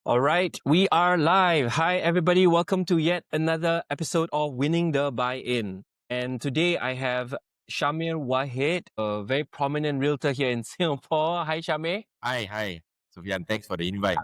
All right, we are live. Hi, everybody. Welcome to yet another episode of Winning the Buy-In. And today I have Shamir Wahid, a very prominent realtor here in Singapore. Hi, Shamir. Hi, Sofian. Thanks for the invite.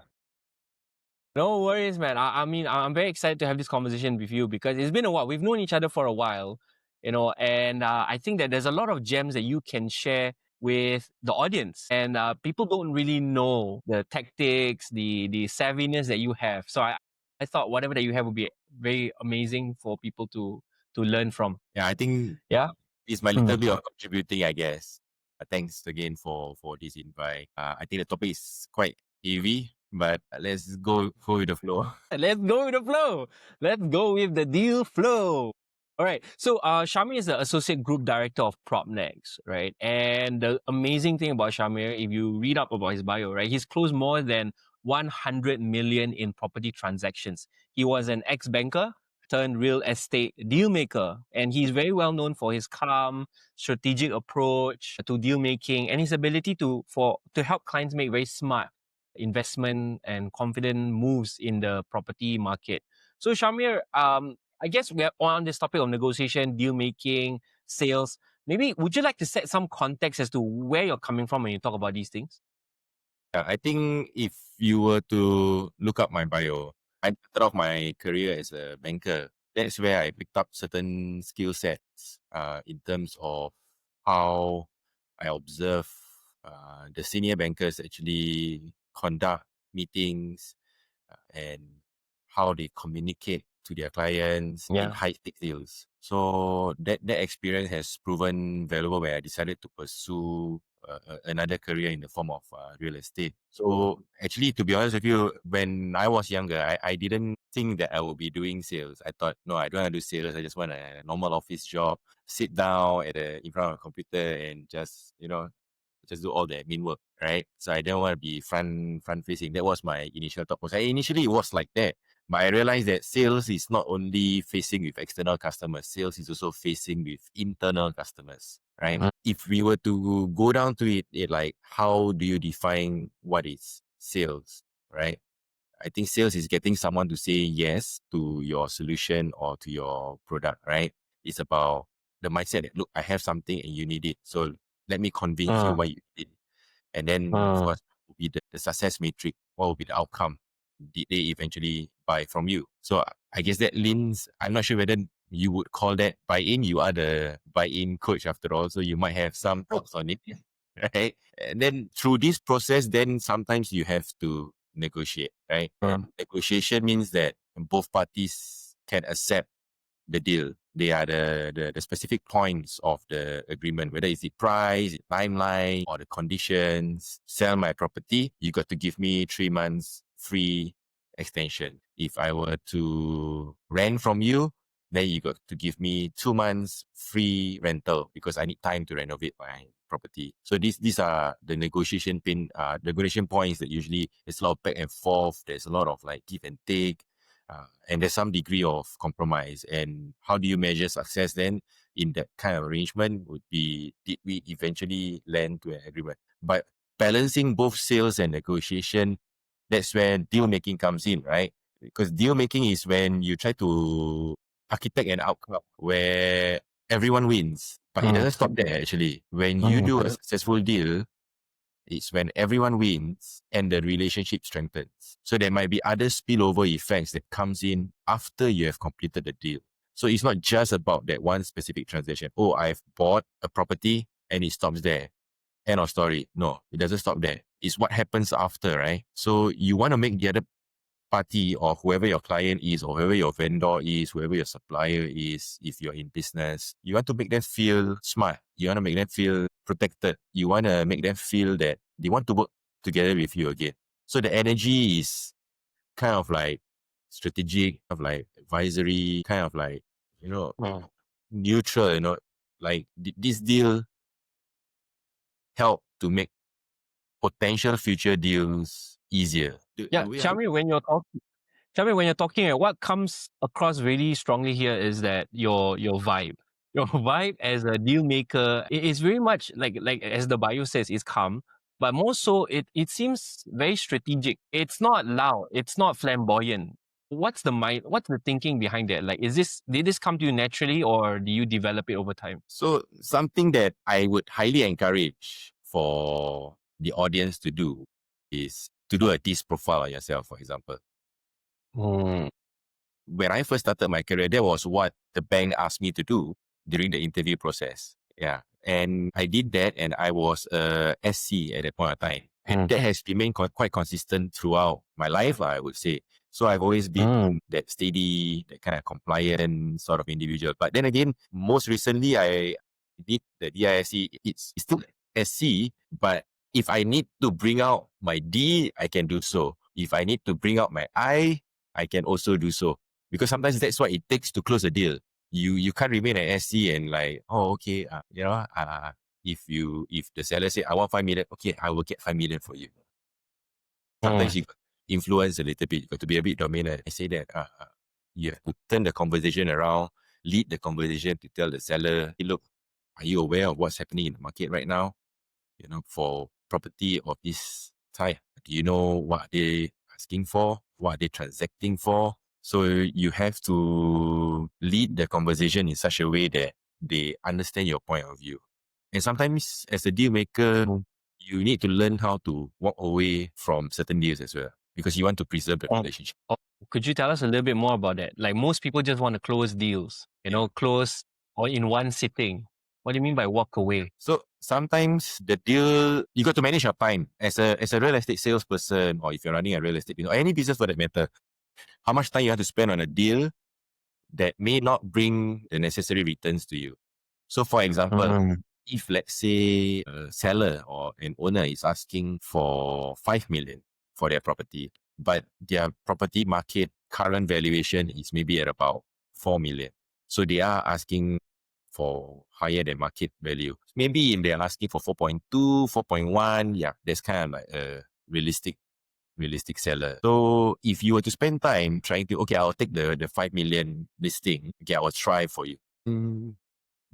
No worries, man. I'm very excited to have this conversation with you because it's been a while. We've known each other for a while, and I think that there's a lot of gems that you can share with the audience. And people don't really know the tactics, the savviness that you have. So I thought whatever that you have would be very amazing for people to learn from. Yeah, I think Yeah. it's my little bit of contributing, I guess. Thanks again for this invite. I think the topic is quite heavy, but let's go with the flow. Let's go with the flow. Let's go with the deal flow. All right. So Shamir is the Associate Group Director of PropNext, right? And the amazing thing about Shamir, if you read up about his bio, right, he's closed more than 100 million in property transactions. He was an ex-banker turned real estate deal maker. And he's very well known for his calm, strategic approach to deal making and his ability to help clients make very smart investment and confident moves in the property market. So Shamir, I guess we're on this topic of negotiation, deal making, sales. Maybe would you like to set some context as to where you're coming from when you talk about these things? Yeah, I think if you were to look up my bio, I started off my career as a banker. That's where I picked up certain skill sets in terms of how I observe the senior bankers actually conduct meetings and how they communicate to their clients in high stakes deals. So that experience has proven valuable when I decided to pursue another career in the form of real estate. So actually, to be honest with you, when I was younger, I didn't think that I would be doing sales. I thought, no, I don't want to do sales. I just want a normal office job, sit down in front of a computer and just do all the admin work, right? So I didn't want to be front facing. That was my initial thought process. Initially, it was like that, but I realized that sales is not only facing with external customers. Sales is also facing with internal customers, right? If we were to go down to it like how do you define what is sales, right? I think sales is getting someone to say yes to your solution or to your product, right? It's about the mindset that, look, I have something and you need it. So let me convince you why you need it. And then, of course, will be the success matrix. What will be the outcome? Did they eventually buy from you? So I guess that leans, I'm not sure whether you would call that buy-in. You are the buy-in coach after all. So you might have some thoughts on it, right? And then through this process, then sometimes you have to negotiate, right? And negotiation means that both parties can accept the deal. They are the specific points of the agreement, whether it's the price, the timeline, or the conditions. Sell my property, you got to give me 3 months free extension. If I were to rent from you, then you got to give me 2 months free rental because I need time to renovate my property. So these are the negotiation points that usually there's a lot of back and forth. There's a lot of like give and take. And there's some degree of compromise. And how do you measure success then in that kind of arrangement would be, did we eventually land to an agreement? But balancing both sales and negotiation, that's where deal making comes in, right? Because deal making is when you try to architect an outcome where everyone wins. But it doesn't stop there actually. When you do a successful deal, it's when everyone wins and the relationship strengthens. So there might be other spillover effects that comes in after you have completed the deal. So it's not just about that one specific transaction. Oh, I've bought a property and it stops there. End of story. No, it doesn't stop there. It's what happens after, right? So you want to make the other party or whoever your client is or whoever your vendor is, whoever your supplier is, if you're in business, you want to make them feel smart. You want to make them feel protected. You want to make them feel that they want to work together with you again. So the energy is kind of like strategic, kind of like advisory, kind of like, neutral, like this deal help to make potential future deals easier. Yeah, Shamir, when you're talking, what comes across really strongly here is that your vibe. Your vibe as a deal maker is very much like as the bio says, is calm, but more so it seems very strategic. It's not loud, it's not flamboyant. What's the thinking behind that? Like, did this come to you naturally, or do you develop it over time? So something that I would highly encourage for the audience to do is to do a DISC profile on yourself, for example. When I first started my career, that was what the bank asked me to do during the interview process. Yeah. And I did that, and I was a SC at that point of time. And that has remained quite consistent throughout my life, I would say. So I've always been that steady, that kind of compliant sort of individual. But then again, most recently, I did the DISC. It's still SC, but if I need to bring out my D, I can do so. If I need to bring out my I can also do so. Because sometimes that's what it takes to close a deal. You can't remain an SC and like, oh, okay, if the seller say I want 5 million, okay, I will get 5 million for you. Sometimes you influence a little bit. You got to be a bit dominant. I say that you have to turn the conversation around, lead the conversation to tell the seller, hey, look, are you aware of what's happening in the market right now? You know, for property of this type, do you know what they asking for? What are they transacting for? So you have to lead the conversation in such a way that they understand your point of view. And sometimes as a deal maker, you need to learn how to walk away from certain deals as well, because you want to preserve the relationship. Could you tell us a little bit more about that? Like, most people just want to close deals, close or in one sitting. What do you mean by walk away? So sometimes the deal, you got to manage your time as a real estate salesperson, or if you're running a real estate business, or any business for that matter. How much time you have to spend on a deal that may not bring the necessary returns to you. So for example, if let's say a seller or an owner is asking for 5 million for their property, but their property market current valuation is maybe at about 4 million. So they are asking for higher than market value. Maybe if they're asking for 4.2, 4.1, yeah, that's kind of like a realistic seller. So if you were to spend time trying to, okay, I'll take the 5 million listing. Okay, I will try for you.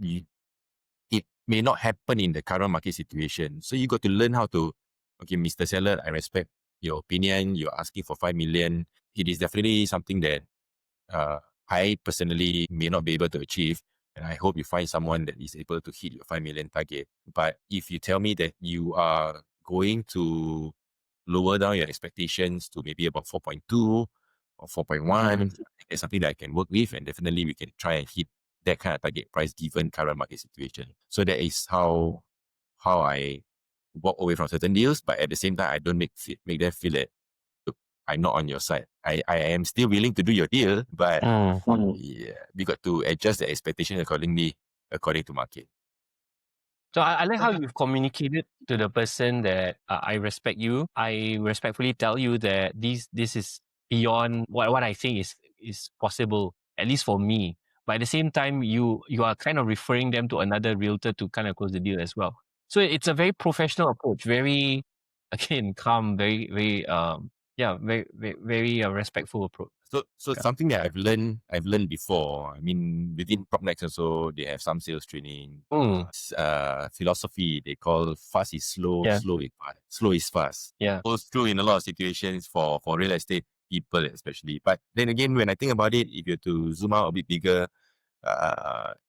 It may not happen in the current market situation. So you got to learn how to, okay, Mr. Seller, I respect your opinion. You're asking for 5 million. It is definitely something that I personally may not be able to achieve. And I hope you find someone that is able to hit your 5 million target. But if you tell me that you are going to lower down your expectations to maybe about 4.2 or 4.1, it's something that I can work with, and definitely we can try and hit that kind of target price given current market situation. So that is how I walk away from certain deals, but at the same time, I don't make them feel that, look, I'm not on your side. I am still willing to do your deal, but yeah, we got to adjust the expectation according to market. So I like how you've communicated to the person that I respect you. I respectfully tell you that this is beyond what I think is possible, at least for me. But at the same time, you are kind of referring them to another realtor to kind of close the deal as well. So it's a very professional approach, very, again, calm, very very respectful approach. So something that I've learned before. I mean, within PropNex also, they have some sales training. Philosophy they call fast is slow, slow is fast. Yeah. Goes true in a lot of situations for real estate people especially. But then again, when I think about it, if you're to zoom out a bit bigger,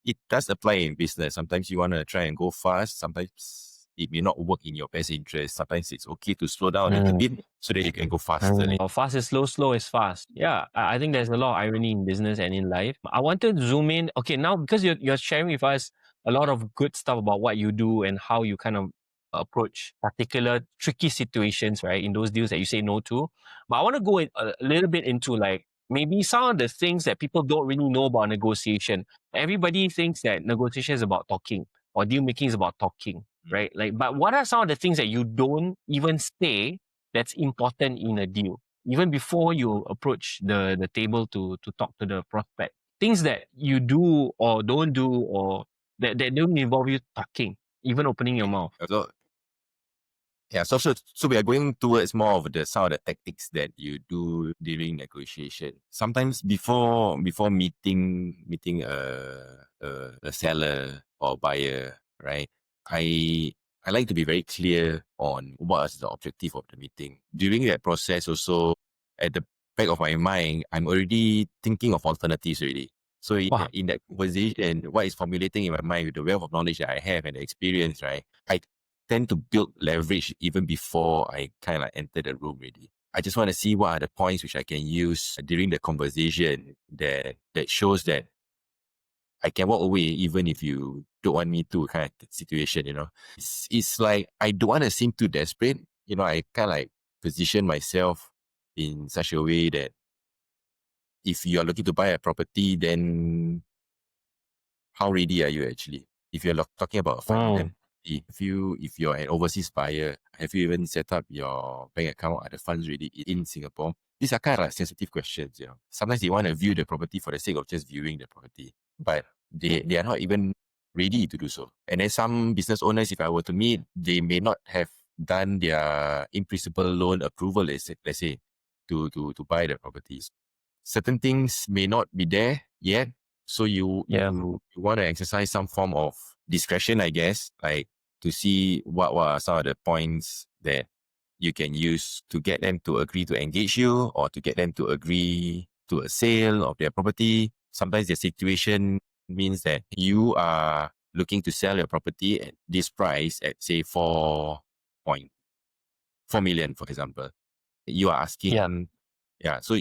it does apply in business. Sometimes you want to try and go fast. Sometimes it may not work in your best interest. Sometimes it's okay to slow down a little bit so that you can go faster. Fast is slow, slow is fast. Yeah, I think there's a lot of irony in business and in life. I want to zoom in. Okay, now because you're sharing with us a lot of good stuff about what you do and how you kind of approach particular tricky situations, right? In those deals that you say no to. But I want to go a little bit into like maybe some of the things that people don't really know about negotiation. Everybody thinks that negotiation is about talking, or deal making is about talking, right? Like, but what are some of the things that you don't even say that's important in a deal, even before you approach the table to talk to the prospect? Things that you do or don't do, or that don't involve you talking, even opening your mouth. So we are going towards more of some of the tactics that you do during negotiation. Sometimes before meeting a seller or buyer, right? I I like to be very clear on what is the objective of the meeting. During that process also, at the back of my mind, I'm already thinking of alternatives already. So in that conversation, what is formulating in my mind with the wealth of knowledge that I have and the experience, right? I tend to build leverage even before I kind of enter the room already. I just want to see what are the points which I can use during the conversation that shows that I can walk away even if you don't want me to, kind of situation, you know. It's like I don't want to seem too desperate. You know, I kind of like position myself in such a way that if you are looking to buy a property, then how ready are you actually? If you're talking about a 5 million, if you're an overseas buyer, have you even set up your bank account? Are the funds ready in Singapore? These are kind of like sensitive questions, you know. Sometimes they want to view the property for the sake of just viewing the property, but they are not even ready to do so. And then some business owners, if I were to meet, they may not have done their in principle loan approval, let's say, to buy the properties. Certain things may not be there yet. So you want to exercise some form of discretion, I guess, like to see what are some of the points that you can use to get them to agree to engage you or to get them to agree to a sale of their property. Sometimes the situation means that you are looking to sell your property at this price at say 4.4 million, for example. You are asking, so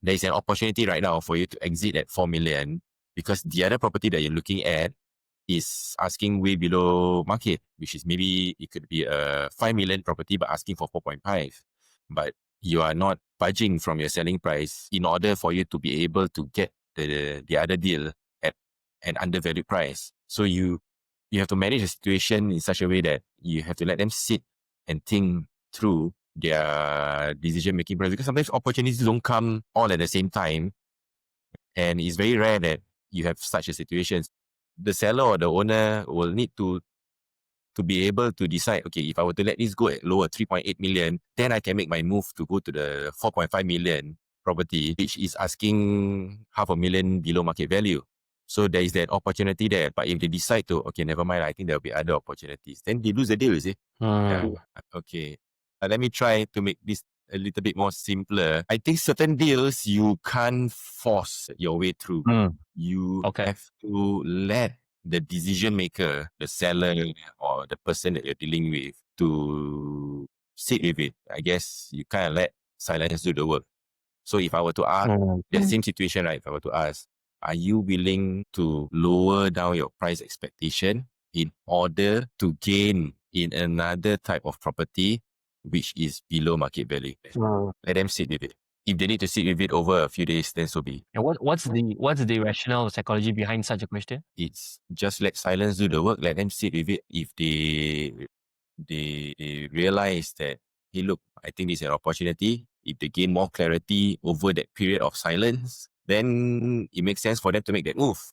there is an opportunity right now for you to exit at 4 million because the other property that you're looking at is asking way below market, which is maybe it could be a 5 million property, but asking for 4.5. But you are not budging from your selling price in order for you to be able to get the other deal at an undervalued price. So you have to manage the situation in such a way that you have to let them sit and think through their decision-making process, because sometimes opportunities don't come all at the same time. And it's very rare that you have such a situation. The seller or the owner will need to be able to decide, okay, if I were to let this go at lower 3.8 million, then I can make my move to go to the 4.5 million property, which is asking 500,000 below market value. So there is that opportunity there. But if they decide to, okay, never mind, I think there'll be other opportunities, then they lose the deal, you see? Yeah. Okay. Let me try to make this a little bit more simpler. I think certain deals you can't force your way through. You have to let the decision maker, the seller or the person that you're dealing with, to sit with it. I guess you kind of let silence do the work. So if I were to ask the same situation, right? If I were to ask, are you willing to lower down your price expectation in order to gain in another type of property which is below market value? Let them sit with it. If they need to sit with it over a few days, then so be. And what's the rationale psychology behind such a question? It's just let silence do the work. Let them sit with it. If they realize that, hey, look, I think this is an opportunity. If they gain more clarity over that period of silence, then it makes sense for them to make that move.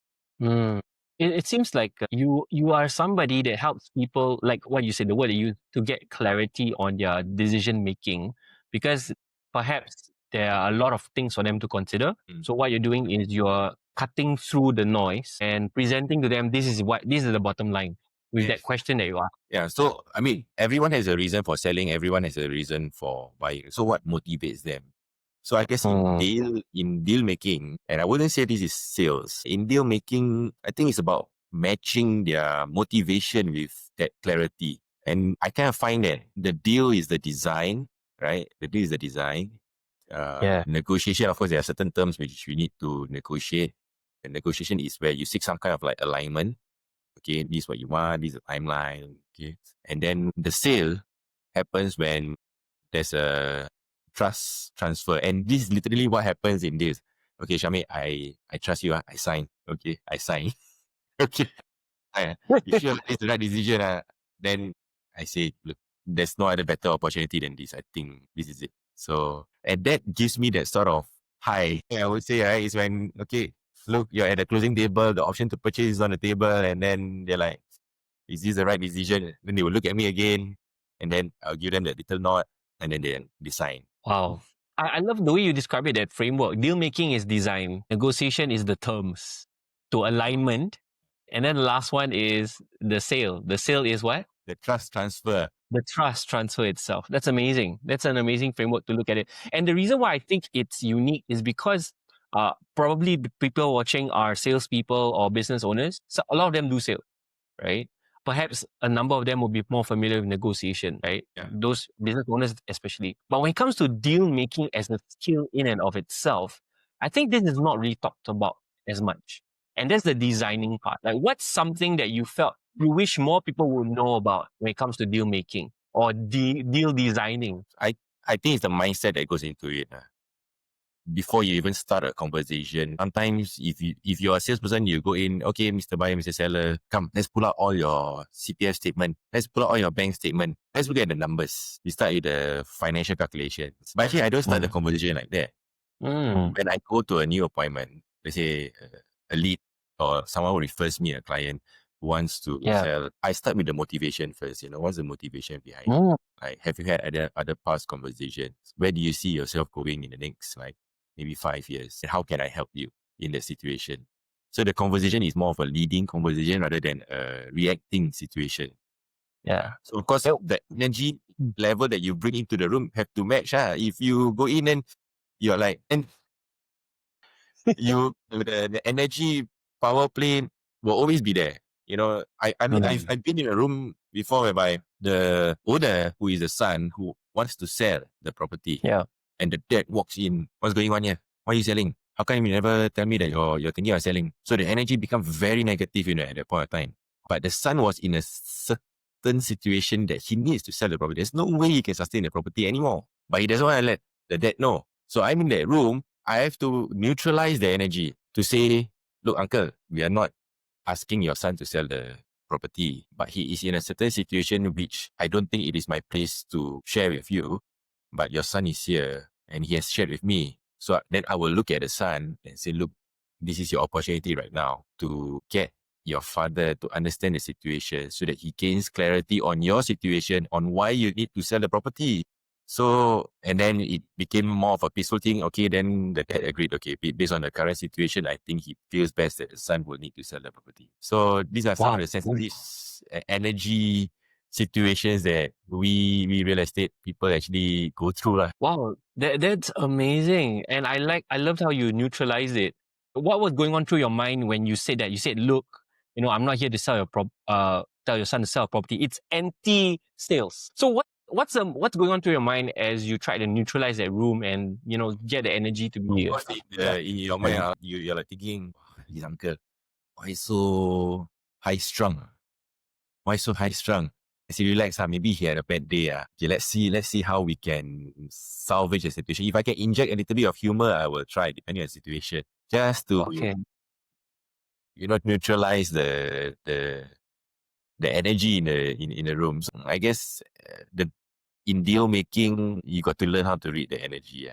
It seems like you are somebody that helps people, like what you said, the word you to get clarity on their decision making, because perhaps there are a lot of things for them to consider. So what you're doing is you're cutting through the noise and presenting to them, this is the bottom line with that question that you ask. Yeah. So, I mean, everyone has a reason for selling. Everyone has a reason for buying. So what motivates them? So I guess in deal making, and I wouldn't say this is sales. In deal making, I think it's about matching their motivation with that clarity. And I kind of find that the deal is the design, right? The deal is the design. Negotiation, of course, there are certain terms which we need to negotiate. And negotiation is where you seek some kind of like alignment. Okay, this is what you want, this is the timeline. Okay. And then the sale happens when there's a trust transfer. And this is literally what happens in this. Okay, Shamir, I trust you. I sign. Okay, I sign. Okay. If you it's the right decision, then I say, look, there's no other better opportunity than this. I think this is it. So, and that gives me that sort of high. I would say, right, is when, okay, look, you're at the closing table, the option to purchase is on the table, and then they're like, is this the right decision? Then they will look at me again, and then I'll give them that little nod, and then they sign. Wow. I love the way you describe it, that framework. Deal making is design. Negotiation is the terms. To alignment, And then the last one is the sale. The sale is what? The trust transfer. The trust transfer itself. That's amazing. That's an amazing framework to look at it. And the reason why I think it's unique is because probably the people watching are salespeople or business owners. So a lot of them do sales, right? Perhaps a number of them will be more familiar with negotiation, right? Yeah. Those business owners especially. But when it comes to deal making as a skill in and of itself, I think this is not really talked about as much. And that's the designing part. Like, what's something that you felt you wish more people would know about when it comes to deal making or deal designing? I think it's the mindset that goes into it. Before you even start a conversation, sometimes if you're a salesperson, you go in, okay, Mr. Buyer, Mr. Seller, come, let's pull out all your CPF statement. Let's pull out all your bank statement. Let's look at the numbers. You start with the financial calculations. But actually, I don't start the conversation like that. When I go to a new appointment, let's say a lead or someone who refers me a client who wants to sell, I start with the motivation first. What's the motivation behind it? Like, have you had other past conversations? Where do you see yourself going in the next, maybe 5 years? And how can I help you in that situation? So the conversation is more of a leading conversation rather than a reacting situation. Yeah. So of course, the energy level that you bring into the room have to match. If you go in and you're like, and the energy power play will always be there. I mean, I've been in a room before whereby the owner, who is the son, who wants to sell the property, and the dad walks in. What's going on here? Why are you selling? How come you never tell me that you're thinking of selling? So the energy becomes very negative, at that point of time. But the son was in a certain situation that he needs to sell the property. There's no way he can sustain the property anymore. But he doesn't want to let the dad know. So I'm in that room. I have to neutralize the energy to say, look, uncle, we are not asking your son to sell the property, but he is in a certain situation which I don't think it is my place to share with you, but your son is here and he has shared with me. So then I will look at the son and say, look, this is your opportunity right now to get your father to understand the situation so that he gains clarity on your situation, on why you need to sell the property. So, and then it became more of a peaceful thing. Okay, then the dad agreed, okay, based on the current situation, I think he feels best that the son will need to sell the property. So these are some of the sensitive energy situations that we real estate people actually go through. Wow, that's amazing. And I loved how you neutralized it. What was going on through your mind when you said that? You said, look, I'm not here to sell tell your son to sell a property. It's anti-sales. So what's going on through your mind as you try to neutralize that room and get the energy to be in your mind, you're like thinking, this uncle, why so high strung? Why so high strung? As you relax, maybe he had a bad day. Okay, let's see how we can salvage the situation. If I can inject a little bit of humor, I will try, depending on the situation, just to neutralize the energy in the room. So I guess in deal making, you got to learn how to read the energy.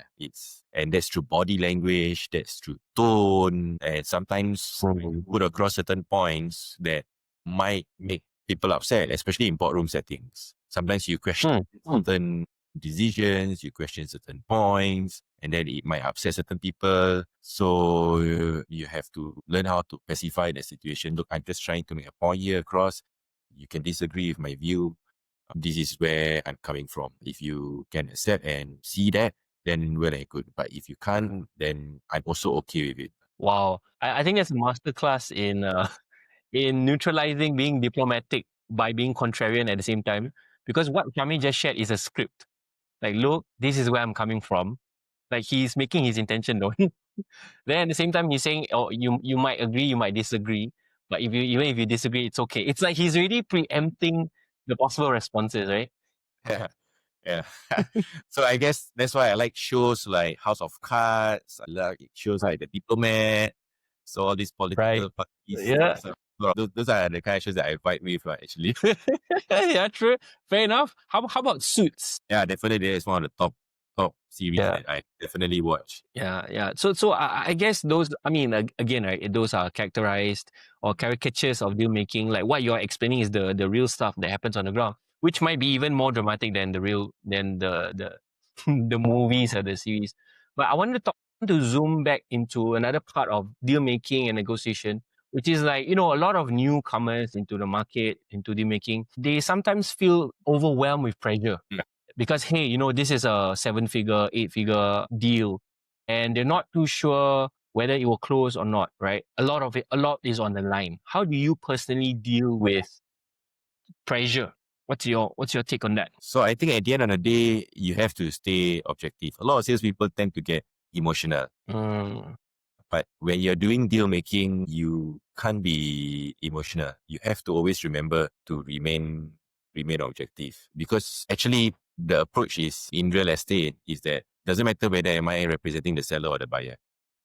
And that's through body language, that's through tone, and sometimes you put across certain points that might make people upset, especially in boardroom settings. Sometimes you question certain decisions, you question certain points, and then it might upset certain people. So you have to learn how to pacify the situation. Look, I'm just trying to make a point here across. You can disagree with my view. This is where I'm coming from. If you can accept and see that, then well and good. But if you can't, then I'm also okay with it. Wow. I think that's a masterclass in neutralizing being diplomatic by being contrarian at the same time. Because what Shamir just shared is a script. Like, look, this is where I'm coming from. Like, he's making his intention known. Then at the same time, he's saying, oh, you might agree, you might disagree. But even if you disagree, it's okay. It's like he's already preempting the possible responses, right? Yeah. Yeah. So I guess that's why I like shows like House of Cards. I like shows like The Diplomat. So all these political parties. Yeah. So those are the kind of shows that I vibe with, actually. Yeah, true. Fair enough. How about Suits? Yeah, definitely. It's one of the top series that I definitely watch. Yeah. So I guess those, I mean, again, right, those are characterized or caricatures of deal making. Like what you're explaining is the real stuff that happens on the ground, which might be even more dramatic than the the movies or the series. But I wanted to zoom back into another part of deal making and negotiation, which is like, a lot of newcomers into the market, into dealmaking, they sometimes feel overwhelmed with pressure because, hey, this is a 7-figure, 8-figure deal, and they're not too sure whether it will close or not, right? A lot is on the line. How do you personally deal with pressure? What's your take on that? So I think at the end of the day, you have to stay objective. A lot of salespeople tend to get emotional. But when you're doing deal making, you can't be emotional. You have to always remember to remain objective, because actually the approach is in real estate is that doesn't matter whether am I representing the seller or the buyer.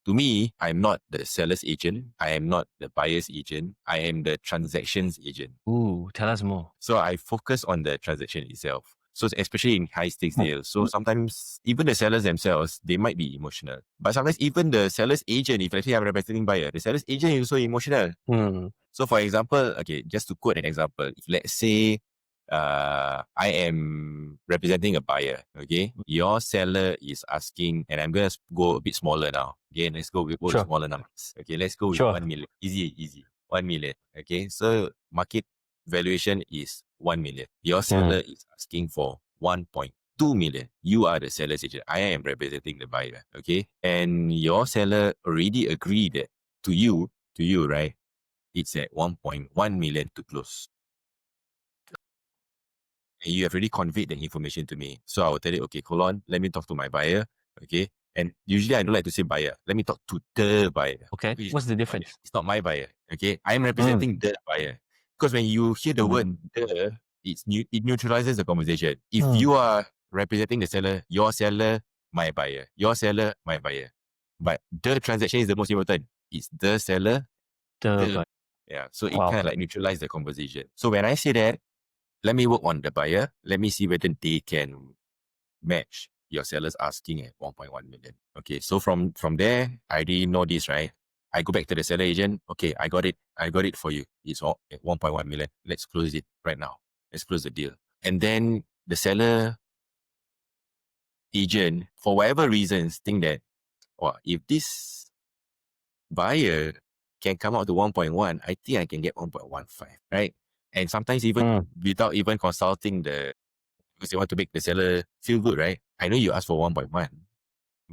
To me, I'm not the seller's agent. I am not the buyer's agent. I am the transactions agent. Ooh, tell us more. So I focus on the transaction itself. So especially in high stakes deals. So sometimes even the sellers themselves, they might be emotional. But sometimes even the seller's agent, if let's say I'm representing buyer, the seller's agent is also emotional. So for example, okay, just to quote an example, if let's say I am representing a buyer, okay? Your seller is asking, and I'm going to go a bit smaller now. Okay, let's go with smaller numbers. Okay, let's go with 1 million. Easy. 1 million. Okay, so market valuation is 1 million. Your seller is asking for 1.2 million. You are the seller's agent. I am representing the buyer. Okay, and your seller already agreed that to you, right? It's at 1.1 million to close. And you have already conveyed the information to me. So I will tell you, okay, hold on, let me talk to my buyer. Okay. And usually I don't like to say buyer. Let me talk to the buyer. Okay. What's the difference? It's not my buyer. Okay. I'm representing the buyer. Because when you hear the word the, it neutralizes the conversation. If you are representing the seller, your seller, my buyer. Your seller, my buyer. But the transaction is the most important. It's the seller, the buyer. Yeah. So it kind of like neutralizes the conversation. So when I say that, let me work on the buyer. Let me see whether they can match your seller's asking at 1.1 million. Okay, so from there, I already know this, right? I go back to the seller agent. Okay, I got it for you. It's all at 1.1 million. Let's close it right now. Let's close the deal. And then the seller agent, for whatever reasons, think that, if this buyer can come out to 1.1, I think I can get 1.15, right? And sometimes even without even consulting because they want to make the seller feel good, right? I know you asked for 1.1,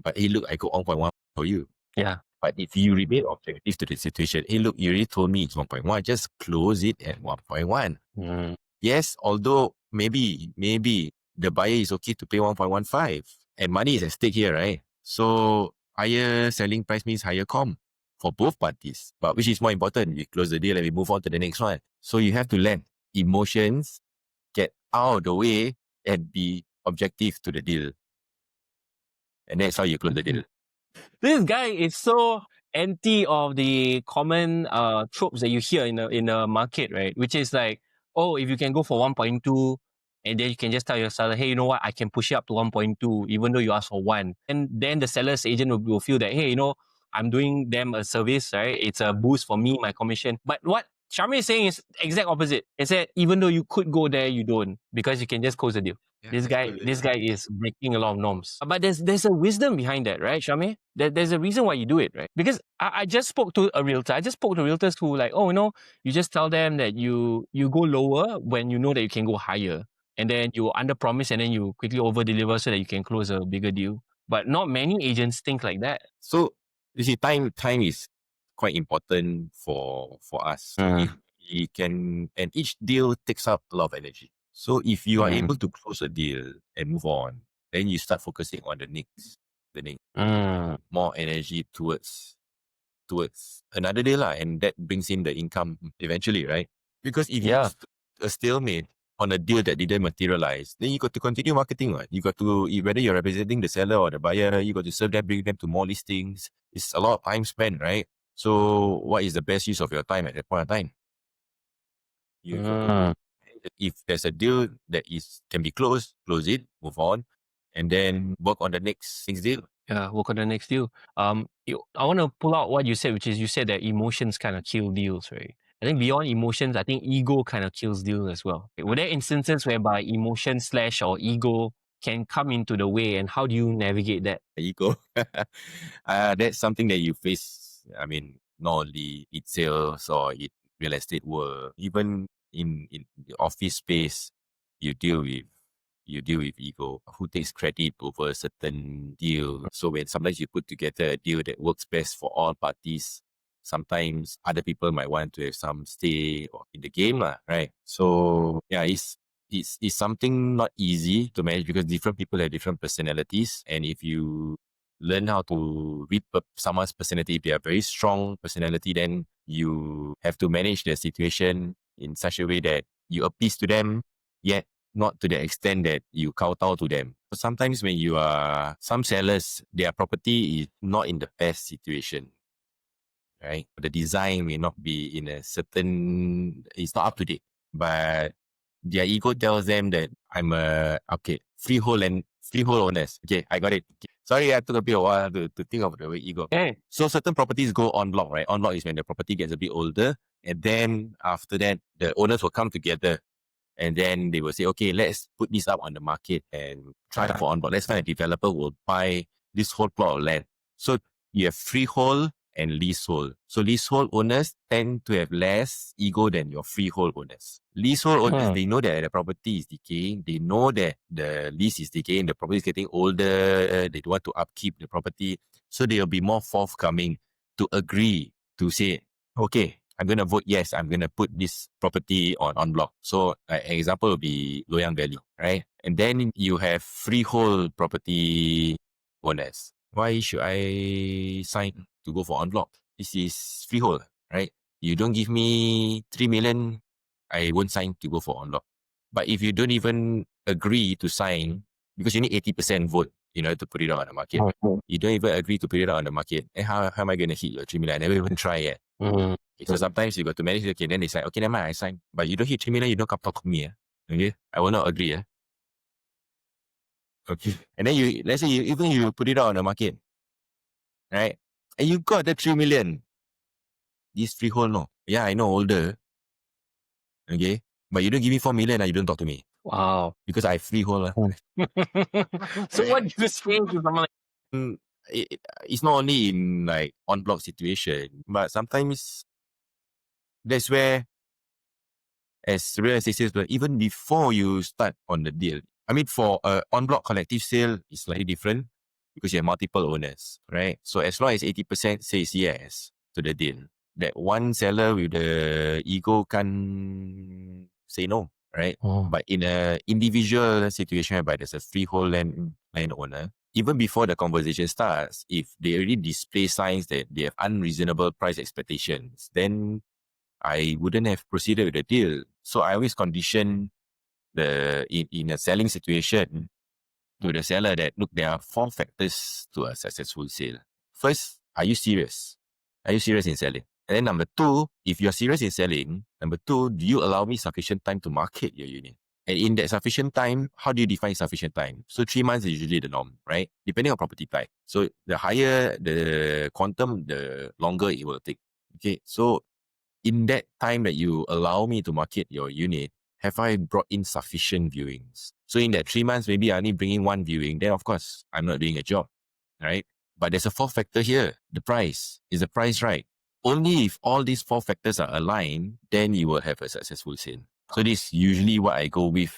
but hey, look, I got 1.1 for you. Yeah. But if you remain objective to the situation, hey, look, you already told me it's 1.1, just close it at 1.1. Yes, although maybe the buyer is okay to pay 1.15 and money is at stake here, right? So higher selling price means higher comm for both parties. But which is more important? We close the deal and we move on to the next one. So you have to let emotions get out of the way and be objective to the deal. And that's how you close the deal. This guy is so anti of the common tropes that you hear in a market, right? Which is like, oh, if you can go for 1.2, and then you can just tell your seller, hey, you know what, I can push it up to 1.2, even though you asked for 1. And then the seller's agent will feel that, hey, I'm doing them a service, right? It's a boost for me, my commission. But what Shamir is saying is exact opposite. It said, even though you could go there, you don't, because you can just close the deal. Yeah, this guy is breaking a lot of norms. But there's a wisdom behind that, right, Shamir? There's a reason why you do it, right? Because I just spoke to a realtor. I just spoke to realtors who like, you just tell them that you go lower when you know that you can go higher. And then you under promise and then you quickly over deliver so that you can close a bigger deal. But not many agents think like that. So you see, time is quite important for us. So if we can, and each deal takes up a lot of energy. So if you are able to close a deal and move on, then you start focusing on the next, more energy towards another deal, and that brings in the income eventually, right? Because if you a stalemate on a deal that didn't materialize, then you got to continue marketing, right? You got to, whether you're representing the seller or the buyer, you got to serve them, bring them to more listings. It's a lot of time spent, right? So what is the best use of your time at that point of time? If there's a deal that can be closed, close it, move on, and then work on the next deal. Yeah, work on the next deal. I want to pull out what you said, which is you said that emotions kind of kill deals, right? I think beyond emotions, I think ego kind of kills deals as well. Were there instances whereby emotion / or ego can come into the way, and how do you navigate that? Ego. That's something that you face. I mean, not only in sales or in real estate world, even in the office space, you deal with ego. Who takes credit over a certain deal? So when sometimes you put together a deal that works best for all parties, sometimes other people might want to have some stay in the game, right? So yeah, it's something not easy to manage because different people have different personalities, and if you learn how to read someone's personality, if they are very strong personality, then you have to manage the situation in such a way that you appease to them, yet not to the extent that you kowtow to them. But sometimes when you are, some sellers, their property is not in the best situation, right? The design may not be in a certain, it's not up to date, but their ego tells them that I'm freehold owners. Okay, I got it. Okay. Sorry, I took a bit of a while to think of the way ego. Hey. So certain properties go en bloc, right? En bloc is when the property gets a bit older, and then after that, the owners will come together and then they will say, okay, let's put this up on the market and try for en bloc. Let's find a developer who will buy this whole plot of land. So you have freehold and leasehold. So leasehold owners tend to have less ego than your freehold owners. Leasehold owners, they know that the property is decaying. They know that the lease is decaying. The property is getting older. They don't want to upkeep the property. So they'll be more forthcoming to agree to say, okay, I'm going to vote yes. I'm going to put this property on en bloc. So an example would be Loyang Valley, right? And then you have freehold property owners. Why should I sign to go for en bloc? This is freehold, right? You don't give me 3 million, I won't sign to go for en bloc. But if you don't even agree to sign, because you need 80% vote in order to put it out on the market, you don't even agree to put it out on the market, and how am I going to hit your 3 million? I never even try yet. Okay, so sometimes you got to manage, okay, then they say, okay, never mind, I sign. But you don't hit 3 million, you don't come talk to me. Okay, I will not agree. Okay. And then let's say you put it out on the market, right? And you got the 3 million. This freehold, no. Yeah, I know, older. Okay. But you don't give me 4 million and you don't talk to me. Wow. Because I freehold. So what do you say to someone like it's not only in like en bloc situation, but sometimes that's where, as real estate sales, but even before you start on the deal, I mean, for a en bloc collective sale, it's slightly different because you have multiple owners, right? So as long as 80% says yes to the deal, that one seller with the ego can say no, right? But in a individual situation whereby there's a freehold land owner, even before the conversation starts, if they already display signs that they have unreasonable price expectations, then I wouldn't have proceeded with the deal. So I always condition in a selling situation to the seller that, look, there are 4 factors to a successful sale. First, are you serious? Are you serious in selling? And then number 2, if you're serious in selling, number 2, do you allow me sufficient time to market your unit? And in that sufficient time, how do you define sufficient time? So 3 months is usually the norm, right? Depending on property type. So the higher the quantum, the longer it will take. Okay, so in that time that you allow me to market your unit, have I brought in sufficient viewings? So in that 3 months, maybe I only bring in 1 viewing, then of course, I'm not doing a job, right? But there's a 4th factor here, the price. Is the price right? Only if all these 4 factors are aligned, then you will have a successful sale. So this is usually what I go with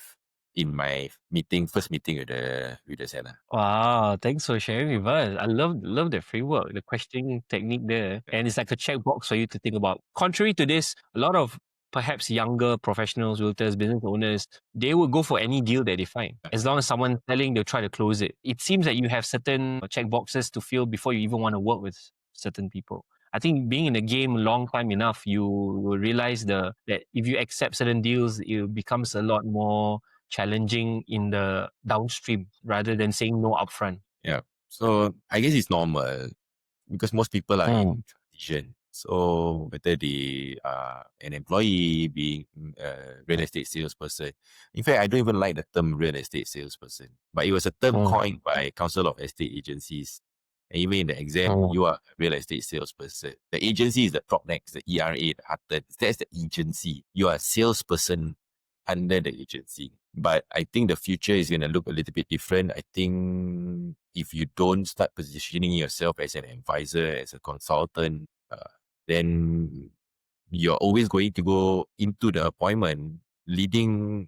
in my first meeting with the seller. Wow, thanks for sharing with us. I love the framework, the questioning technique there. And it's like a checkbox for you to think about. Contrary to this, a lot of perhaps younger professionals, realtors, business owners, they will go for any deal that they find. As long as someone's selling, they'll try to close it. It seems that you have certain checkboxes to fill before you even want to work with certain people. I think being in the game a long time enough, you will realize that if you accept certain deals, it becomes a lot more challenging in the downstream rather than saying no upfront. Yeah. So I guess it's normal because most people are in transition. So whether they are an employee, being a real estate salesperson. In fact, I don't even like the term real estate salesperson, but it was a term coined by Council of Estate Agencies. And even in the exam, you are a real estate salesperson. The agency is the Propnex, the ERA, the Hutton. That's the agency. You are a salesperson under the agency. But I think the future is going to look a little bit different. I think if you don't start positioning yourself as an advisor, as a consultant, then you're always going to go into the appointment leading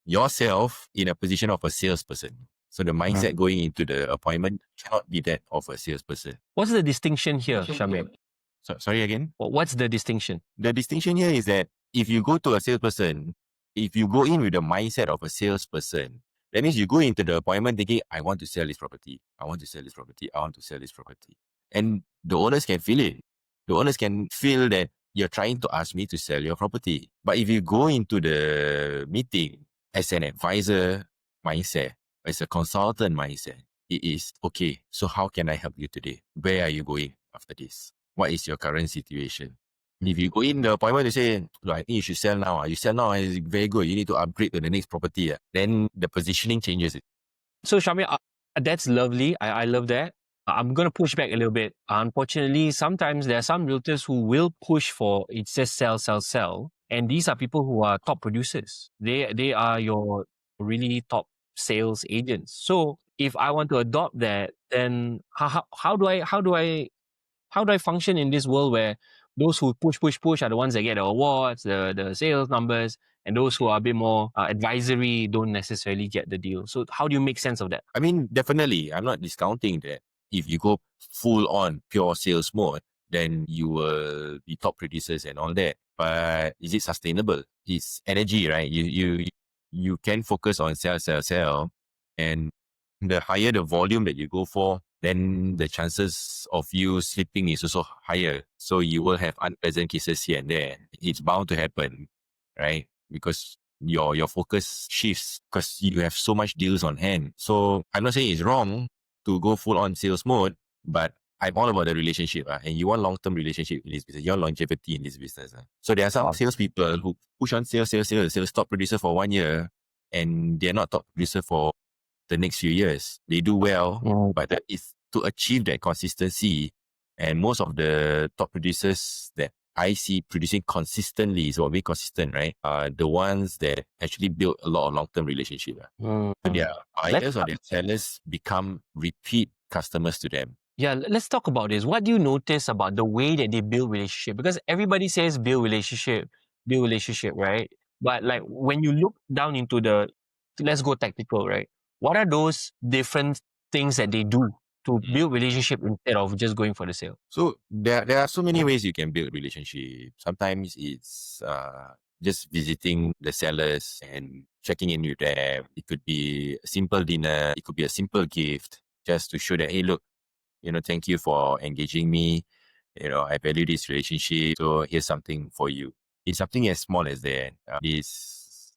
yourself in a position of a salesperson. So the mindset going into the appointment cannot be that of a salesperson. What's the distinction here, Shamir? Sorry again? What's the distinction? The distinction here is that if you go to a salesperson, if you go in with the mindset of a salesperson, that means you go into the appointment thinking, I want to sell this property. I want to sell this property. I want to sell this property. And the owners can feel it. The owners can feel that you're trying to ask me to sell your property. But if you go into the meeting as an advisor mindset, as a consultant mindset, it is, okay, so how can I help you today? Where are you going after this? What is your current situation? If you go in the appointment to say, I think you should sell now. You sell now, it's very good. You need to upgrade to the next property. Then the positioning changes. So, Shamir, that's lovely. I love that. I'm going to push back a little bit. Unfortunately, sometimes there are some realtors who will push for it says sell, sell, sell. And these are people who are top producers. They are your really top sales agents. So if I want to adopt that, then how do I function in this world where those who push are the ones that get the awards, the sales numbers, and those who are a bit more advisory don't necessarily get the deal. So how do you make sense of that? I mean, definitely, I'm not discounting that. If you go full on pure sales mode, then you will be top producers and all that. But is it sustainable? It's energy, right? You can focus on sell, and the higher the volume that you go for, then the chances of you slipping is also higher. So you will have unpleasant cases here and there. It's bound to happen, right? Because your focus shifts because you have so much deals on hand. So I'm not saying it's wrong to go full on sales mode, but I'm all about the relationship. And you want long-term relationship in this business. You want longevity in this business. So there are some salespeople who push on sales, top producer for 1 year, and they're not top producer for the next few years. They do well, but that is to achieve that consistency. And most of the top producers that I see producing consistently, so be consistent, right? The ones that actually build a lot of long-term relationship. So their buyers or their sellers become repeat customers to them. Yeah, let's talk about this. What do you notice about the way that they build relationship? Because everybody says build relationship, right? But like when you look down into let's go tactical, right? What are those different things that they do to build relationship instead of just going for the sale? So there are so many ways you can build relationship. Sometimes it's just visiting the sellers and checking in with them. It could be a simple dinner. It could be a simple gift just to show that, hey, look, thank you for engaging me. I value this relationship. So here's something for you. It's something as small as that. It's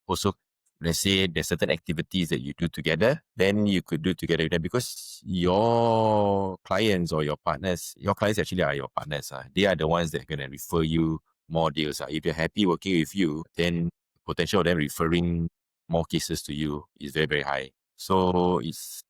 also, let's say there's certain activities that you do together, then you could do together with them because your clients or your partners, your clients actually are your partners. They are the ones that are going to refer you more deals. If they're happy working with you, then potential of them referring more cases to you is very, very high. So if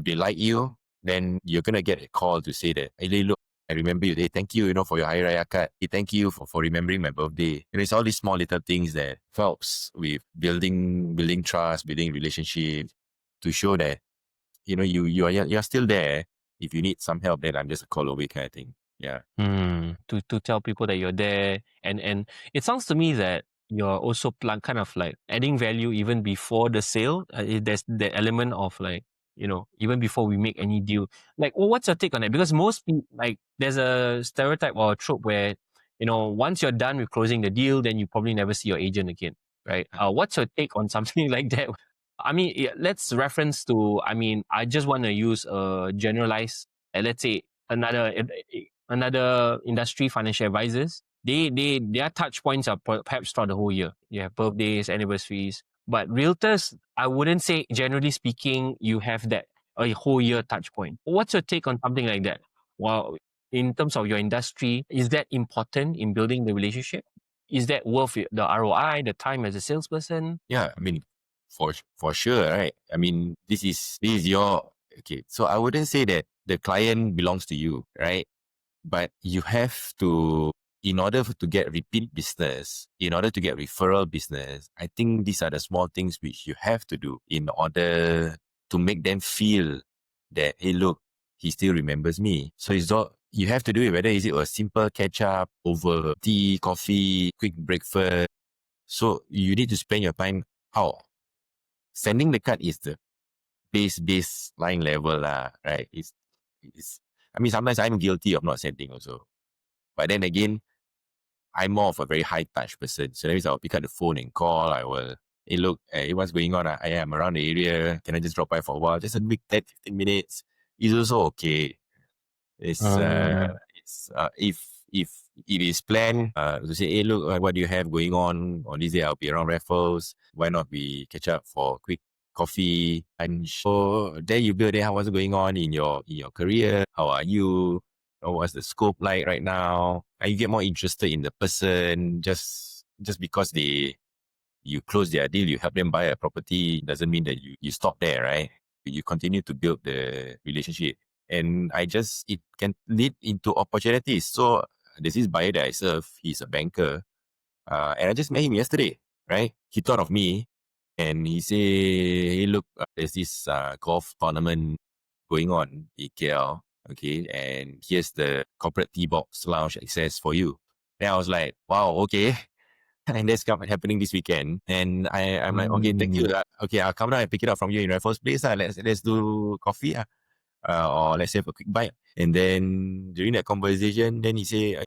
they like you, then you're going to get a call to say that, hey, look, I remember you. Hey, thank you, for your Hari Raya card. Hey, thank you for remembering my birthday. And it's all these small little things that helps with building trust, building relationship to show that, you're still there. If you need some help, then I'm just a call away kind of thing. Yeah. To tell people that you're there. And it sounds to me that you're also kind of like adding value even before the sale. There's the element of like, even before we make any deal. Like, what's your take on that? Because most people, like, there's a stereotype or a trope where, once you're done with closing the deal, then you probably never see your agent again, right? What's your take on something like that? I mean, let's reference to, I just want to use a generalized, let's say another industry, financial advisors. Their touch points are perhaps throughout the whole year. You have birthdays, anniversaries, but realtors, I wouldn't say, generally speaking, you have that a whole year touch point. What's your take on something like that? Well, in terms of your industry, is that important in building the relationship? Is that worth it, the ROI, the time as a salesperson? Yeah, for sure, right? This is your, okay. So I wouldn't say that the client belongs to you, right? But you have to, in order to get repeat business, in order to get referral business, I think these are the small things which you have to do in order to make them feel that, hey, look, he still remembers me. So you have to do it, whether is it a simple catch up over tea, coffee, quick breakfast. So you need to spend your time how sending the card is the baseline level lah, right? It's I mean sometimes I'm guilty of not sending also. But then again, I'm more of a very high touch person. So that means I'll pick up the phone and call. I will, hey, look, hey, what's going on? I am around the area. Can I just drop by for a while? Just a quick 10, 15 minutes is also okay. If it is planned to say, hey, look, what do you have going on this day? I'll be around Raffles. Why not we catch up for a quick coffee? And so there you go. There, what's going on in your career? How are you? What's the scope like right now? And you get more interested in the person just because you close their deal, you help them buy a property, doesn't mean that you stop there, right? You continue to build the relationship. And it can lead into opportunities. So there's this buyer that I serve, he's a banker. And I just met him yesterday, right? He thought of me and he said, hey, look, there's this golf tournament going on in KL. Okay. And here's the corporate tea box lounge access for you. And I was like, wow, okay. And that's happening this weekend. And I'm like, okay, thank you. Okay, I'll come down and pick it up from you in Raffles Place. Let's do coffee. Or let's have a quick bite. And then during that conversation, then he say,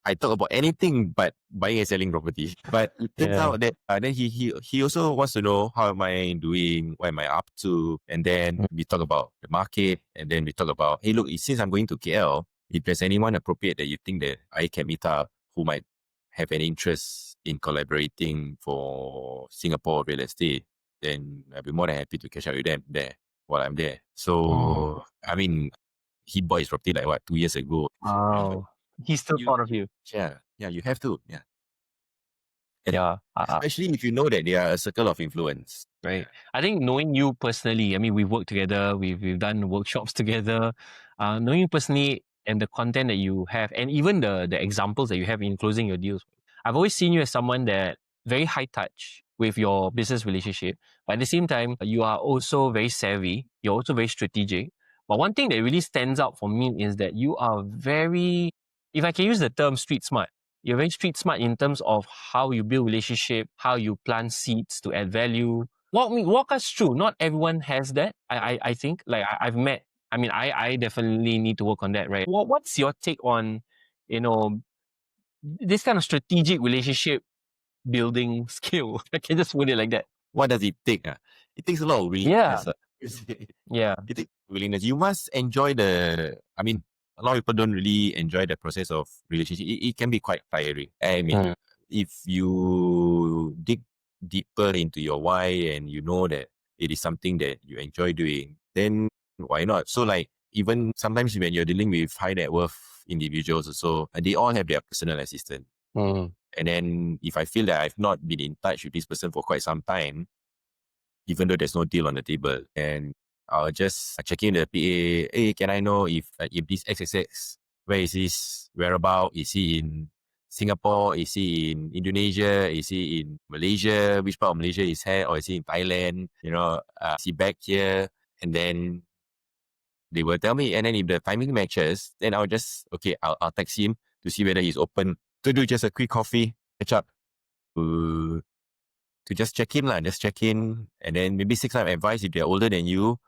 I talk about anything but buying and selling property. But it turns out that then he also wants to know how am I doing, what am I up to, and then we talk about the market, and then we talk about, hey, look, since I'm going to KL, if there's anyone appropriate that you think that I can meet up who might have an interest in collaborating for Singapore real estate, then I'll be more than happy to catch up with them there while I'm there. So I mean, he bought his property like 2 years ago. Wow. He's still thought of you. Yeah, you have to. Yeah. Yeah. Especially if you know that they are a circle of influence. Right. I think knowing you personally, I mean, we've worked together, we've done workshops together. Knowing you personally and the content that you have, and even the examples that you have in closing your deals, I've always seen you as someone that very high touch with your business relationship. But at the same time, you are also very savvy. You're also very strategic. But one thing that really stands out for me is that you are very, if I can use the term street smart, you're very street smart in terms of how you build relationship, how you plant seeds to add value. Walk us through. Not everyone has that. I think like I've met. I mean, I definitely need to work on that, right? What's your take on, this kind of strategic relationship building skill? I can just put it like that. What does it take? It takes a lot of willingness. Yeah. It takes willingness. You must enjoy a lot of people don't really enjoy the process of relationship. It can be quite tiring. I mean, if you dig deeper into your why and you know that it is something that you enjoy doing, then why not? So like even sometimes when you're dealing with high net worth individuals also, they all have their personal assistant. And then if I feel that I've not been in touch with this person for quite some time, even though there's no deal on the table, and I'll just check in the PA. Hey, can I know if this XXX, where is his whereabout? Is he in Singapore? Is he in Indonesia? Is he in Malaysia? Which part of Malaysia is he? Or is he in Thailand? Is he back here? And then they will tell me. And then if the timing matches, then I'll text him to see whether he's open to do just a quick coffee, catch up, to just check in. Just check in. And then maybe 6 months advice if they're older than you,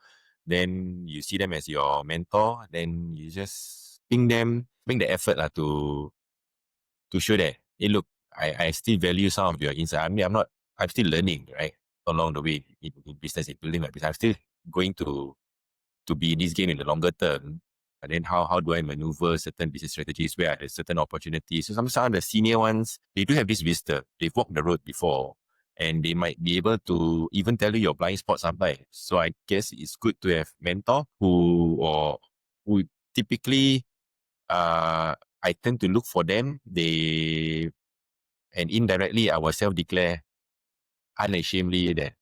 then you see them as your mentor, then you just ping them, make the effort to show that, hey, look, I still value some of your insight. I mean, I'm still learning, right? Along the way in business, in building my business. I'm still going to be in this game in the longer term. And then how do I maneuver certain business strategies where there's certain opportunities? So some of the senior ones, they do have this wisdom. They've walked the road before. And they might be able to even tell you your blind spots sometimes. So I guess it's good to have mentor who typically, I tend to look for them. And indirectly, I will self-declare unashamedly that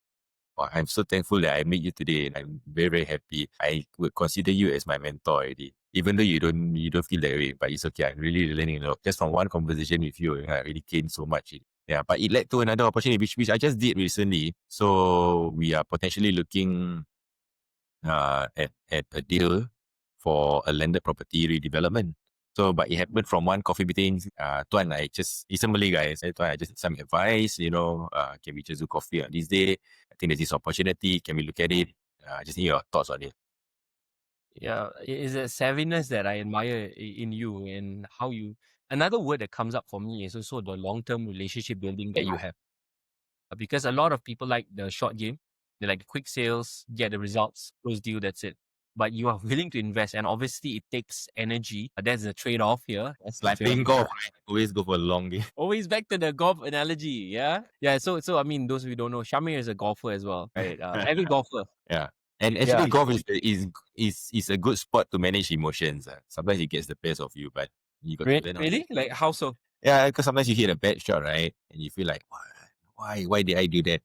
I'm so thankful that I met you today. And I'm very, very happy. I would consider you as my mentor already. Even though you don't feel that way, but it's okay. I'm really learning a lot. Just from one conversation with you, I really gained so much. Yeah, but it led to another opportunity, which I just did recently. So we are potentially looking at a deal for a landed property redevelopment. So, but it happened from one coffee meeting. Tuan, he's a Malay guy. I said, Tuan, I just need some advice, can we just do coffee on this day? I think there's this opportunity. Can we look at it? I just need your thoughts on it. Yeah, it's a savviness that I admire in you and how you. Another word that comes up for me is also the long-term relationship building that you have. Because a lot of people like the short game, they like the quick sales, get the results, close deal, that's it. But you are willing to invest, and obviously it takes energy. That's the trade-off here. It's like playing golf, right? Always go for a long game. Always back to the golf analogy, yeah? Yeah, so I mean, those who don't know, Shamir is a golfer as well, right? Avid golfer. Yeah. And actually, golf is a good sport to manage emotions. Sometimes it gets the best of you, but you got to learn. Really? Like, how so? Yeah, because sometimes you hit a bad shot, right? And you feel like, why did I do that?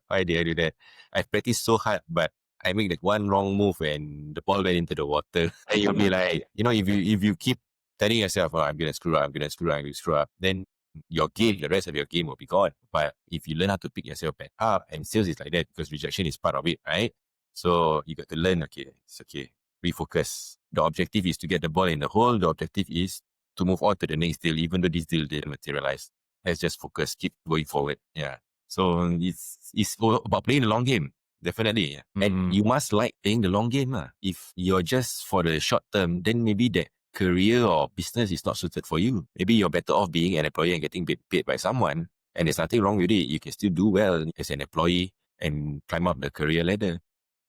Why did I do that? I practiced so hard, but I make that one wrong move and the ball went into the water. And you'll be like, if you keep telling yourself, I'm gonna screw up, then the rest of your game will be gone. But if you learn how to pick yourself back up, and sales is like that because rejection is part of it, right? So you got to learn, it's okay. Refocus. The objective is to get the ball in the hole. The objective is to move on to the next deal, even though this deal didn't materialize. Let's just focus, keep going forward. Yeah. So it's about playing the long game. Definitely. Yeah. And you must like playing the long game. If you're just for the short term, then maybe that career or business is not suited for you. Maybe you're better off being an employee and getting paid by someone. And there's nothing wrong with it. You can still do well as an employee and climb up the career ladder.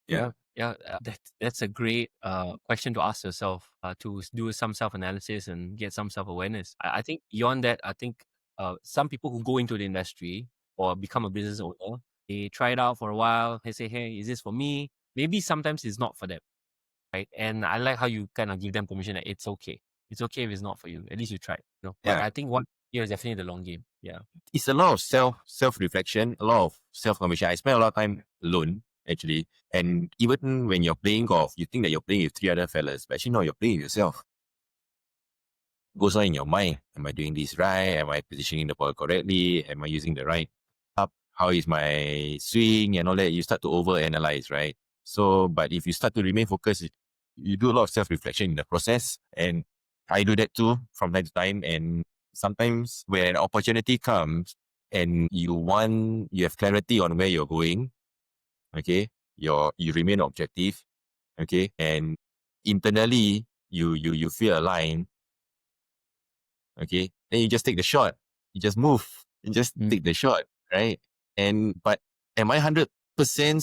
Yeah. That's a great question to ask yourself, to do some self-analysis and get some self-awareness. I think beyond that, I think some people who go into the industry or become a business owner, they try it out for a while. They say, hey, is this for me? Maybe sometimes it's not for them, right? And I like how you kind of give them permission that it's okay. It's okay if it's not for you. At least you tried. But I think one year is definitely the long game. Yeah. It's a lot of self-reflection, a lot of self-conviction. I spend a lot of time alone, actually. And even when you're playing golf, you think that you're playing with three other fellas, but actually no, you're playing with yourself. It goes on in your mind. Am I doing this right? Am I positioning the ball correctly? Am I using the right up? How is my swing and all that? You start to overanalyze, right? So, but if you start to remain focused, you do a lot of self-reflection in the process. And I do that too from time to time. And sometimes when an opportunity comes and you have clarity on where you're going, okay, you remain objective, okay, and internally you feel aligned, okay, then you just take the shot. You just move. You just take the shot, right? But am I 100%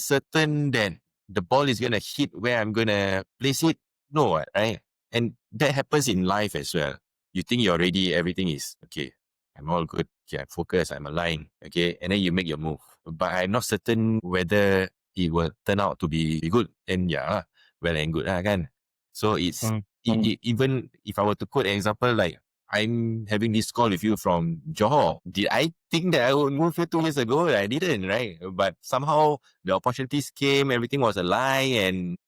certain that the ball is gonna hit where I'm gonna place it? No, right? And that happens in life as well. You think you're ready, everything is okay. I'm all good. Okay, I'm focused, I'm aligned. Okay. And then you make your move. But I'm not certain whether it will turn out to be good. And yeah, well and good kan. So it's even if I were to quote an example, like I'm having this call with you from Johor. Did I think that I would move here 2 years ago? I didn't, right? But somehow the opportunities came, everything was aligned, and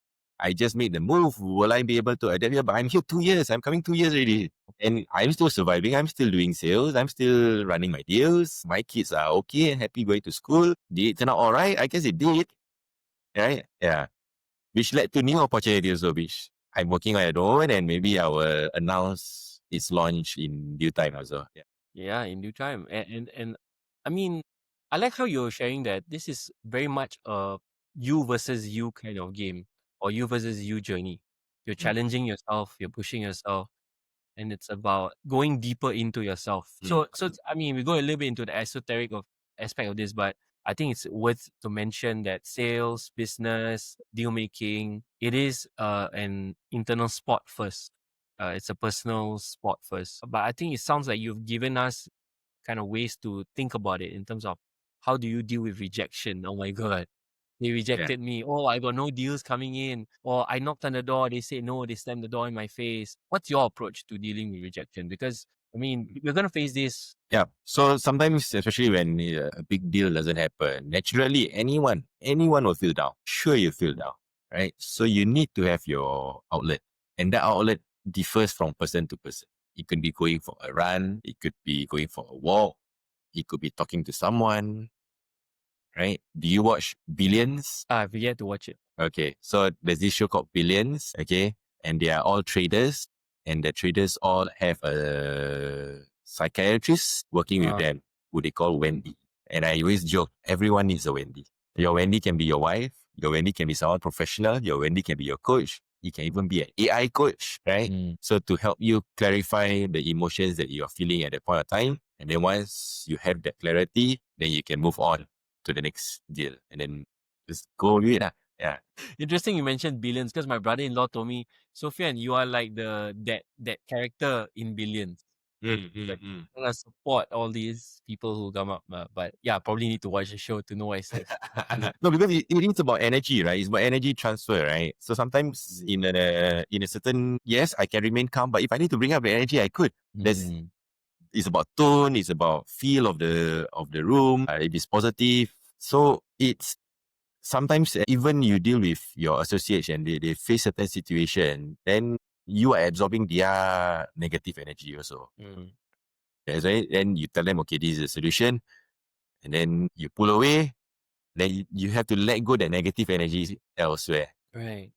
I just made the move. Will I be able to adapt here? But I'm here 2 years. I'm coming 2 years already. And I'm still surviving. I'm still doing sales. I'm still running my deals. My kids are okay and happy going to school. Did it turn out all right? I guess it did. Right? Yeah. Which led to new opportunities, which I'm working on my own, and maybe I will announce its launch in due time also. Yeah, in due time. And I mean, I like how you're sharing that this is very much a you versus you kind of game, or you versus you journey. You're challenging yourself, you're pushing yourself, and it's about going deeper into yourself. So I mean, we go a little bit into the esoteric aspect of this, but I think it's worth to mention that sales, business, deal making, it is an internal sport first. It's a personal sport first. But I think it sounds like you've given us kind of ways to think about it in terms of how do you deal with rejection? Oh my God. They rejected me. Oh, I got no deals coming in. Or I knocked on the door. They say no. They slammed the door in my face. What's your approach to dealing with rejection? Because, I mean, we're going to face this. Yeah. So sometimes, especially when a big deal doesn't happen, naturally, anyone will feel down. Sure, you feel down, right? So you need to have your outlet. And that outlet differs from person to person. It could be going for a run. It could be going for a walk. It could be talking to someone, right? Do you watch Billions? I've yet to watch it. Okay. So there's this show called Billions, okay? and they are all traders, and the traders all have a psychiatrist working with them, who they call Wendy. And I always joke, everyone needs a Wendy. Your Wendy can be your wife. Your Wendy can be someone professional. Your Wendy can be your coach. It can even be an AI coach, right? So to help you clarify the emotions that you are feeling at that point of time. And then once you have that clarity, then you can move on to the next deal. And then just go with it. Yeah. Interesting you mentioned Billions, because my brother-in-law told me, Sofian, you are like that character in Billions. Like, gonna support all these people who come up. But yeah, probably need to watch the show to know what it says. No, because it's about energy, right? It's about energy transfer, right? So sometimes in a certain, yes, I can remain calm, but if I need to bring up the energy, I could. It's about tone, it's about feel of the room, if it's positive. So it's sometimes even you deal with your associates and they face certain situation, then you are absorbing their negative energy also. That's right. Then you tell them, okay, this is a solution, and then you pull away. Then you have to let go that negative energy elsewhere. Right.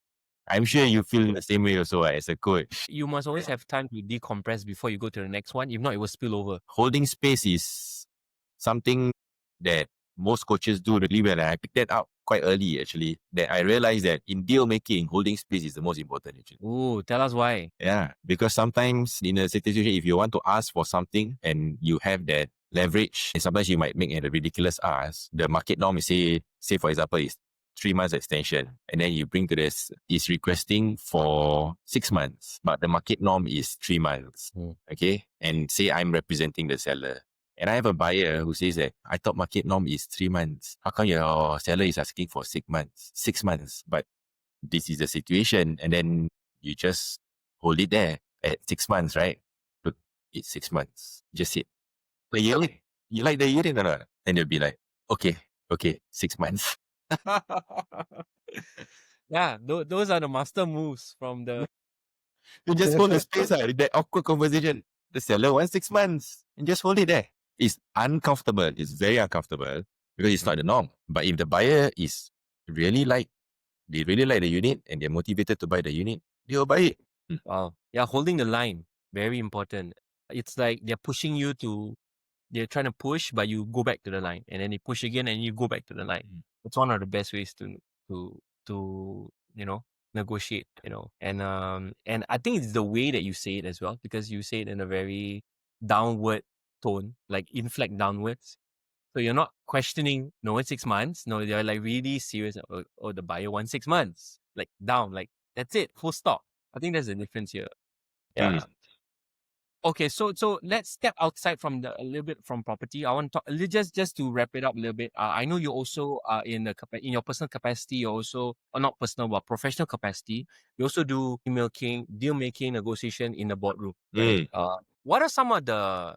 I'm sure you feel the same way also as a coach. You must always have time to decompress before you go to the next one. If not, it will spill over. Holding space is something that most coaches do really well. And I picked that up quite early, actually, that I realized that in deal making, holding space is the most important, actually. Ooh, tell us why. Yeah, because sometimes in a situation, if you want to ask for something and you have that leverage, and sometimes you might make a ridiculous ask. The market norm is say for example, is 3 months extension, and then you bring to this is requesting for 6 months, but the market norm is 3 months. Okay, and say I'm representing the seller, and I have a buyer who says that I thought market norm is 3 months. How come your seller is asking for 6 months? 6 months, but this is the situation, and then you just hold it there at 6 months, right? Look, it's 6 months. Just sit. The yearly, you like the yearly or not? And they'll be like, okay, 6 months. Yeah, those are the master moves from the. You just hold the space, that awkward conversation. The seller wants 6 months, and just hold it there. It's uncomfortable. It's very uncomfortable because it's not the norm. But if the buyer is really like, they really like the unit and they're motivated to buy the unit, they'll buy it. Wow. Yeah, holding the line, very important. It's like they're pushing you to, they're trying to push, but you go back to the line, and then they push again, and you go back to the line. It's one of the best ways to negotiate. And I think it's the way that you say it as well, because you say it in a very downward tone, like inflect downwards. So you're not questioning, no, it's 6 months. No, they're like really serious. Oh, the buyer wants 6 months. Like down, like that's it, full stop. I think there's a difference here. Yeah. Okay, so let's step outside from a little bit from property. I want to talk just to wrap it up a little bit. I know you also in your personal capacity. You also, or not personal, but professional capacity. You also do deal making, negotiation in the boardroom. Right? What are some of the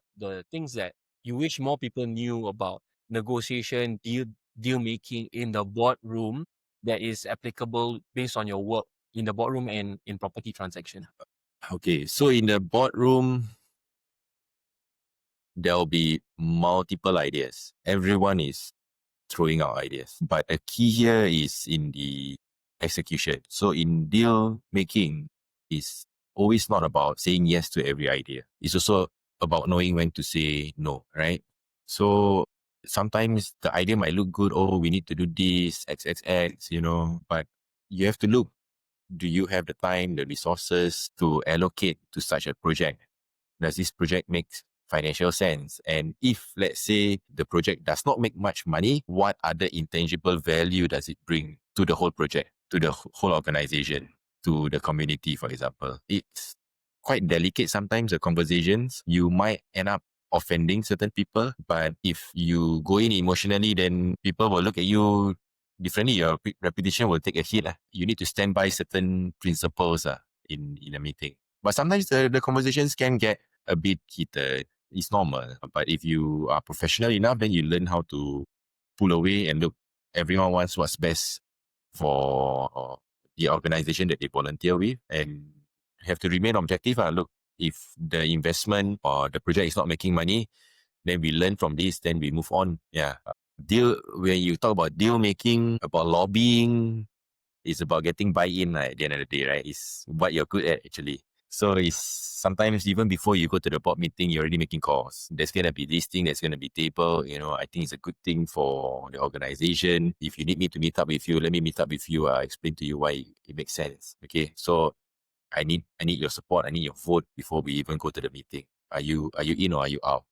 things that you wish more people knew about negotiation, deal making in the boardroom that is applicable based on your work in the boardroom and in property transaction? Okay, so in the boardroom, there'll be multiple ideas. Everyone is throwing out ideas, but a key here is in the execution. So in deal making, is always not about saying yes to every idea. It's also about knowing when to say no, right? So sometimes the idea might look good. Oh, we need to do this, XXX, but you have to look, do you have the time, the resources to allocate to such a project? Does this project make financial sense? And if, let's say, the project does not make much money, what other intangible value does it bring to the whole project, to the whole organization, to the community, for example? It's quite delicate sometimes, the conversations. You might end up offending certain people, but if you go in emotionally, then people will look at you differently. Your reputation will take a hit. You need to stand by certain principles in a meeting. But sometimes the conversations can get a bit heated. It's normal. But if you are professional enough, then you learn how to pull away and look, everyone wants what's best for the organization that they volunteer with, and you have to remain objective. Look, if the investment or the project is not making money, then we learn from this, then we move on. Yeah. When you talk about deal making, about lobbying, it's about getting buy-in at the end of the day, right? It's what you're good at actually. So it's sometimes even before you go to the board meeting, you're already making calls. There's going to be this thing, there's going to be table. I think it's a good thing for the organization. If you need me to meet up with you, let me meet up with you. I'll explain to you why it makes sense. Okay. So I need your support. I need your vote before we even go to the meeting. Are you in or are you out?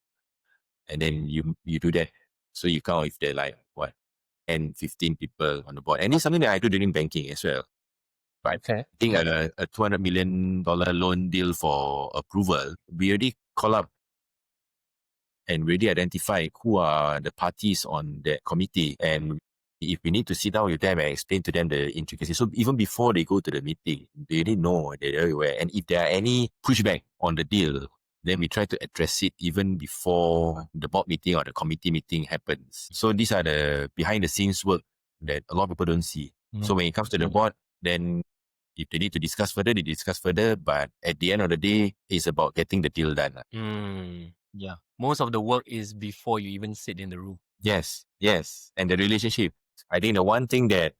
And then you do that. So you count if they're like what 10, 15 people on the board. And it's something that I do during banking as well. But Okay. I think a $200 million loan deal for approval, we already call up and really identify who are the parties on that committee. And if we need to sit down with them and explain to them the intricacies, so even before they go to the meeting, they already know, they're aware. And if there are any pushback on the deal, then we try to address it even before the board meeting or the committee meeting happens. So these are the behind the scenes work that a lot of people don't see. So when it comes to the board, then if they need to discuss further, they discuss further. But at the end of the day, it's about getting the deal done. Yeah. Most of the work is before you even sit in the room. Yes. And the relationship. I think the one thing that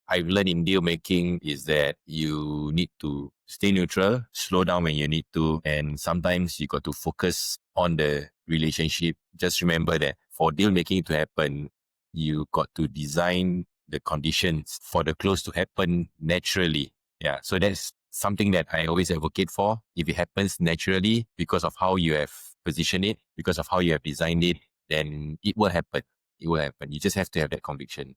I've learned in deal making is that you need to stay neutral, slow down when you need to, and sometimes you got to focus on the relationship. Just remember that for deal making to happen, you got to design the conditions for the close to happen naturally. Yeah. So that's something that I always advocate for. If it happens naturally because of how you have positioned it, because of how you have designed it, then it will happen. It will happen. You just have to have that conviction.